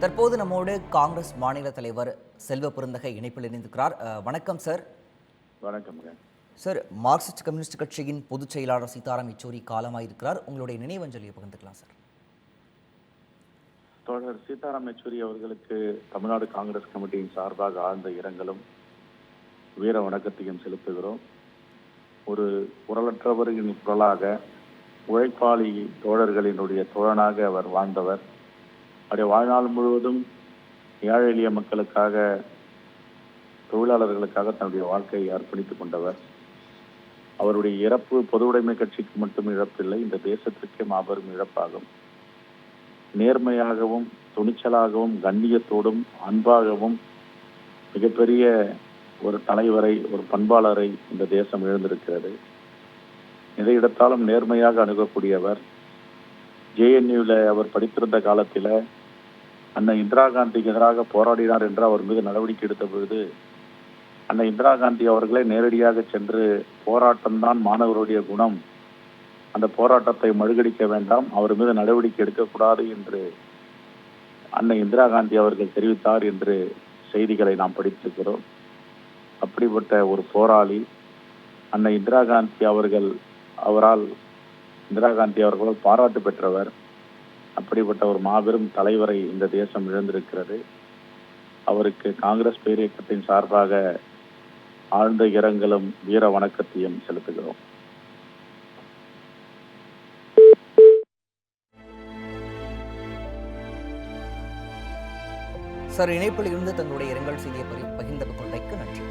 தற்போது நம்மோடு காங்கிரஸ் மாநில தலைவர் செல்வ பெருந்தகை இணைப்பில் இணைந்திருக்கிறார். வணக்கம் சார். வணக்கம் சார். மார்க்சிஸ்ட் கம்யூனிஸ்ட் கட்சியின் பொதுச் செயலாளர் சீதாராம் யெச்சூரி காலமாயிருக்கிறார். உங்களுடைய நினைவஞ்சலியை பகிர்ந்துக்கலாம் சார். தோழர் சீதாராம் யெச்சூரி அவர்களுக்கு தமிழ்நாடு காங்கிரஸ் கமிட்டியின் சார்பாக ஆழ்ந்த இரங்கலும் வீர வணக்கத்தையும் செலுத்துகிறோம். ஒரு குரலற்றவர்களின் குரலாக, உழைப்பாளி தோழர்களினுடைய தோழனாக அவர் வாழ்ந்தவர். அவருடைய வாழ்நாள் முழுவதும் ஏழை எளிய மக்களுக்காக, தொழிலாளர்களுக்காக தன்னுடைய வாழ்க்கையை அர்ப்பணித்துக் கொண்டவர். அவருடைய இறப்பு பொது உடைமை கட்சிக்கு மட்டும் இழப்பில்லை, இந்த தேசத்திற்கே மாபெரும் இழப்பாகும். நேர்மையாகவும் துணிச்சலாகவும் கண்ணியத்தோடும் அன்பாகவும் மிகப்பெரிய ஒரு தலைவரை, ஒரு பண்பாளரை இந்த தேசம் இழந்திருக்கிறது. எதை இடத்தாலும் நேர்மையாக அணுகக்கூடியவர். JNUவில் அவர் படித்திருந்த காலத்தில் அன்னை இந்திரா காந்திக்கு எதிராக போராடினார் என்று அவர் மீது நடவடிக்கை எடுத்த பொழுது அன்னை இந்திரா காந்தி அவர்களே நேரடியாக சென்று, போராட்டம்தான் மாணவருடைய குணம், அந்த போராட்டத்தை மழுகடிக்க வேண்டாம், அவர் மீது நடவடிக்கை எடுக்கக்கூடாது என்று அன்னை இந்திரா காந்தி அவர்கள் தெரிவித்தார் என்று செய்திகளை நாம் படித்திருக்கிறோம். அப்படிப்பட்ட ஒரு போராளி அன்னை இந்திரா காந்தி அவரால் பாராட்டு பெற்றவர். அப்படிப்பட்ட ஒரு மாபெரும் தலைவரை இந்த தேசம் இழந்திருக்கிறது. அவருக்கு காங்கிரஸ் பேரியக்கத்தின் சார்பாக ஆழ்ந்த இரங்கலும் வீர வணக்கத்தையும் செலுத்துகிறோம். சார், இணைப்பில் இருந்து தங்களுடைய இரங்கல் செய்தியை பகிர்ந்து கொண்டமைக்கு நன்றி.